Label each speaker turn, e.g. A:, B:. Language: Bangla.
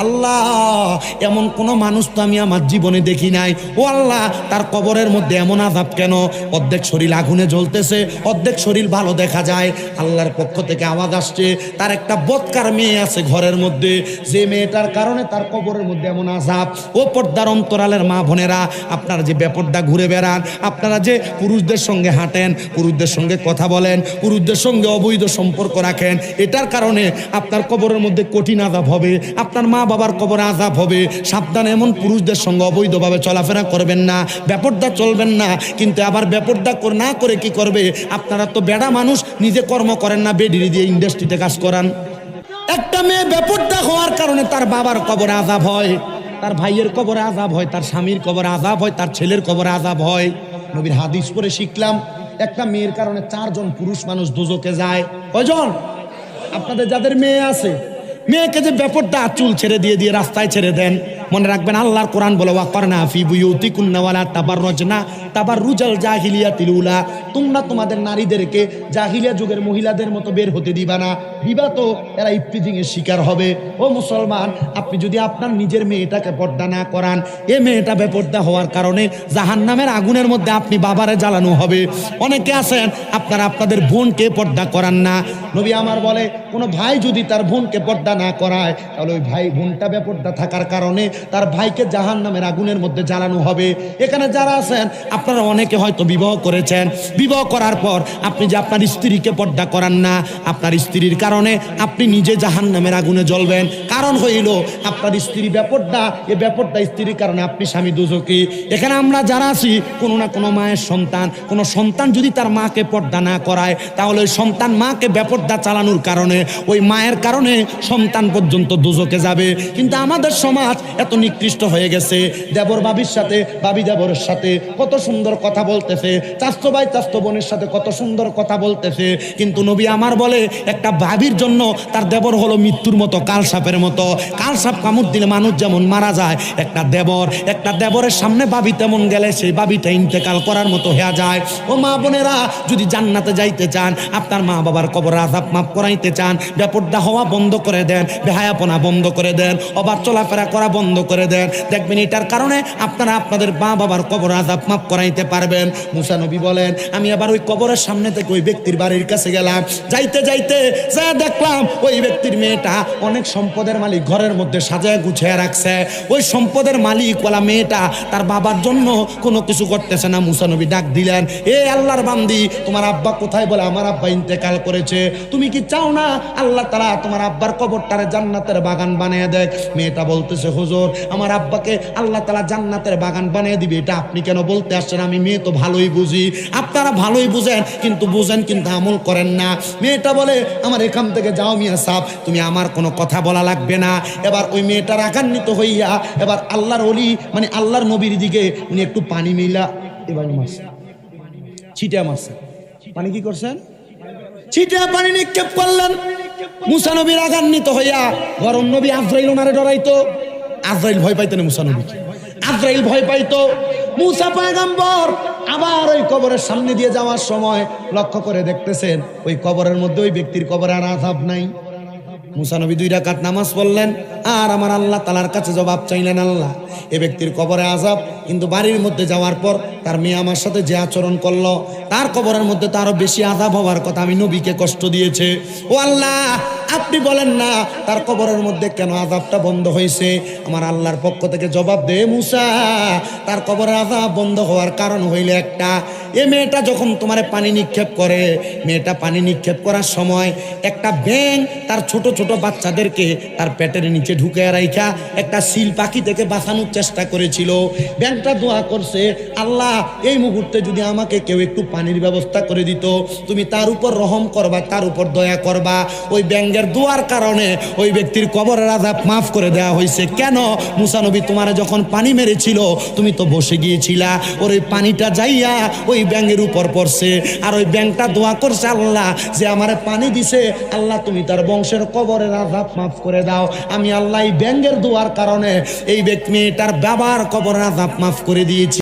A: আল্লাহ এমন কোন মানুষ তো আমি আমার জীবনে দেখি নাই। ও আল্লাহ তার কবরের মধ্যে এমন আযাব কেন? অর্ধেক শরীর আগুনে জ্বলতেছে, অর্ধেক শরীর ভালো দেখা যায়। আল্লাহর পক্ষ থেকে আওয়াজ আসছে, তার একটা বদকার মেয়ে আছে ঘরের মধ্যে, যে মেয়েটার কারণে তার কবরের মধ্যে এমন আযাব। ও পর্দার অন্তরালের মা বোনেরা, আপনারা যে বেপর্দা ঘুরে বেড়ান, আপনারা যে পুরুষদের সঙ্গে হাঁটেন, পুরুষদের সঙ্গে কথা বলেন, পুরুষদের সঙ্গে অবৈধ সম্পর্ক রাখেন, এটার কারণে আপনার কবরের মধ্যে কঠিন আযাব হবে, আপনার মা বাবার কবরে আযাব হবে। সাবধান, এমন পুরুষদের সঙ্গে অবৈধভাবে চলাফেরা করবেন না, বেপর্দা চলবেন না। কিন্তু আবার বেপর্দা না করে কি করবে? আপনারা তো বেড়া মানুষ, নিজে কর্ম করেন না, বেডিরি দিয়ে ইন্ডাস্ট্রিতে কাজ করান। একটা মেয়ে বেপর্দা হওয়ার কারণে তার বাবার কবরে আযাব হয়, তার ভাইয়ের কবরে আযাব হয়, তার স্বামীর কবরে আযাব হয়, তার ছেলের কবরে আযাব হয়। নবীর হাদিস পড়ে শিখলাম, একটা মেয়ের কারণে 4 জন পুরুষ মানুষ দোজখে যায়। কয়জন? আপনাদের যাদের মেয়ে আছে, মেয়েকে যে বেপর্দা চুল ছেড়ে দিয়ে রাস্তায় ছেড়ে দেন, মনে রাখবেন আল্লাহর কোরআন বলে ওয়াকরনা ফি বুয়ুতিকুন্না ওয়ালা তাবাররুজনা তাবাররুজাল জাহিলিয়াতিল উলা, তোমরা তোমাদের নারীদেরকে জাহিলিয়া যুগের মহিলাদের মতো বের হতে দিবা না, দিবা তো এরা ইফতিজিং এর শিকার হবে। ও মুসলমান, আপনি যদি আপনার নিজের মেয়েটাকে পর্দা না করান, এ মেয়েটা বেপর্দা হওয়ার কারণে জাহান্নামের আগুনের মধ্যে আপনি বাবারে জ্বালানো হবে। অনেকে আছেন আপনারা আপনাদের বোনকে পর্দা করান না। নবী আমার বলে, কোনো ভাই যদি তার বোনকে পর্দা না করায়, তাহলে ওই ভাই বোনটা বেপর্দা থাকার কারণে তার ভাইকে জাহান্নামের আগুনের মধ্যে জ্বালানো হবে। এখানে যারা আছেন আপনারা অনেকে হয়তো বিবাহ করেছেন, বিবাহ করার পর আপনি যে আপনার স্ত্রীকে পর্দা করান না, আপনার স্ত্রীর কারণে আপনি নিজে জাহান্নামের আগুনে জ্বলবেন। কারণ হইল আপনার স্ত্রী বেপর্দা, এই বেপর্দা স্ত্রীর কারণে আপনি স্বামী দোজখী। এখানে আমরা যারা আছি, কোনো না কোনো মায়ের সন্তান, কোনো সন্তান যদি তার মাকে পর্দা না করায়, তাহলে ওই সন্তান মাকে বেপর্দা চালানোর কারণে, ওই মায়ের কারণে সন্তান পর্যন্ত দোজখে যাবে। কিন্তু আমাদের সমাজ এত নিকৃষ্ট হয়ে গেছে, দেবর বাবির সাথে, বাবি দেবরের সাথে কত সুন্দর কথা বলতেছে, চাচতো ভাই চাচতো বোনের সাথে কত সুন্দর কথা বলতেছে। কিন্তু নবী আমার বলে, একটা ভাবির জন্য তার দেবর হলো মৃত্যুর মতো, কালসাপের মতো। কালসাপ কামড় দিলে মানুষ যেমন মারা যায়, একটা দেবরের সামনে বাবি তেমন গেলে সেই বাবিটা ইন্তেকাল করার মতো হয়ে যায়। ও মা বোনেরা, যদি জান্নাতে যাইতে চান, আপনার মা বাবার কবর আযাব মাফ করাইতে চান, বেপর্দা হওয়া বন্ধ করে দেন, বেহায়াপনা বন্ধ করে দেন, অবাধ চলাফেরা করা বন্ধ করে দেন। দেখবেন এটার কারণে আপনারা আপনাদের মা বাবার কবর আযাব মাফ করাইতে পারবেন। মুসা নবী বলেন, আমি আবার ওই কবরের সামনে থেকে ওই ব্যক্তির বাড়ির কাছে গেলাম, যাইতে যা দেখলাম ওই ব্যক্তির মেয়েটা অনেক সম্পদের মালিক, ঘরের মধ্যে সাজায় গুছিয়ে রাখছে। ওই সম্পদের মালিক ওয়ালা মেয়েটা তার বাবার জন্য কোনো কিছু করতেছে না। মুসা নবী ডাক দিলেন, এ আল্লাহর বান্দি, তোমার আব্বা কোথায়? বলে, আমার আব্বা ইন্তেকাল করেছে। তুমি কি চাও না আল্লাহ তাআলা তোমার আব্বার কবরটারে জান্নাতের বাগান বানিয়ে দেখ? মেয়েটা বলতেছে, হুজুর, আমার আব্বাকে আল্লাহ তাআলা জান্নাতের বাগান বানিয়ে দিবে, এটা আপনি কেন বলতে আসছেন? আমি মেয়ে তো ভালোই বুঝি। আপনারা ভালোই বুঝেন, কিন্তু আমল করেন না। মেয়েটা বলে, আমার এখান থেকে যাও মিয়া সাহেব, তুমি আমার কোনো কথা বলা লাগবে না। এবার ওই মেয়েটা রাগান্বিত হইয়া এবার আল্লাহর ওলি, মানে আল্লাহর নবীর দিকে উনি একটু পানি মিলা এবার মারছে, ছিটা মারছে। পানি কি করছেন? ছিটা পানি নিক্ষেপ করলেন। মুসা নবী রাগান্বিত হইয়া, গরম নবী আজরাইল ওনারে ডরাইতো। আজরাইল ভয় পাইতেন মুসা নবীকে, আজরাইল ভয় পাইতো। মুসা পয়গম্বর আবার ওই কবরের সামনে দিয়ে যাওয়ার সময় লক্ষ্য করে দেখতেছেন ওই কবরের মধ্যে ওই ব্যক্তির কবরে আর আযাব নাই। মুসা নবী 2 রাকাত নামাজ পড়লেন আর আমার আল্লাহ তাআলার কাছে জবাব চাইলেন, আল্লাহ, এ ব্যক্তির কবরে আযাব, কিন্তু বাড়ির মধ্যে যাওয়ার পর তার মেয়ে আমার সাথে যে আচরণ করলো, তার কবরের মধ্যে তো আরো বেশি আযাব হওয়ার কথা, আমি নবীকে কষ্ট দিয়েছে। ও আল্লাহ, আপনি বলেন না তার কবরের মধ্যে কেন আযাবটা বন্ধ হয়েছে? আমার আল্লাহর পক্ষ থেকে জবাব দে, মুসা, তার কবরের আযাব বন্ধ হওয়ার কারণ হইলে একটা, এ মেয়েটা যখন তোমারে পানি নিক্ষেপ করে, মেয়েটা পানি নিক্ষেপ করার সময় একটা ব্যাঙ তার ছোট ছোট বাচ্চাদেরকে তার পেটের নিচে ঢুকে রাইখা একটা সিল পাখি থেকে বাঁচানোর চেষ্টা করেছিল। ব্যাঙটা দোয়া করছে, আল্লাহ, এই মুহূর্তে যদি আমাকে কেউ একটু পানির ব্যবস্থা করে দিত, তুমি তার উপর রহম করবা, তার উপর দয়া করবা। ওই ব্যাঙের দোয়ার কারণে ওই ব্যক্তির কবরের আযাব মাফ করে দেওয়া হয়েছে। কেন? মুসা নবী তোমারে যখন পানি মেরেছিল, তুমি তো বসে গিয়েছিলা, ওর ওই পানিটা যাইয়া ওই ব্যাঙের উপর পড়ছে, আর ওই ব্যাঙটা দোয়া করছে, আল্লাহ, যে আমারে পানি দিছে, আল্লাহ তুমি তার বংশের কবরের আযাব মাফ করে দাও। আমি আল্লাহ এই ব্যাঙের দোয়ার কারণে এই ব্যক্তি মেয়েটার বাবার কবরের আযাব মাফ করে দিয়েছি।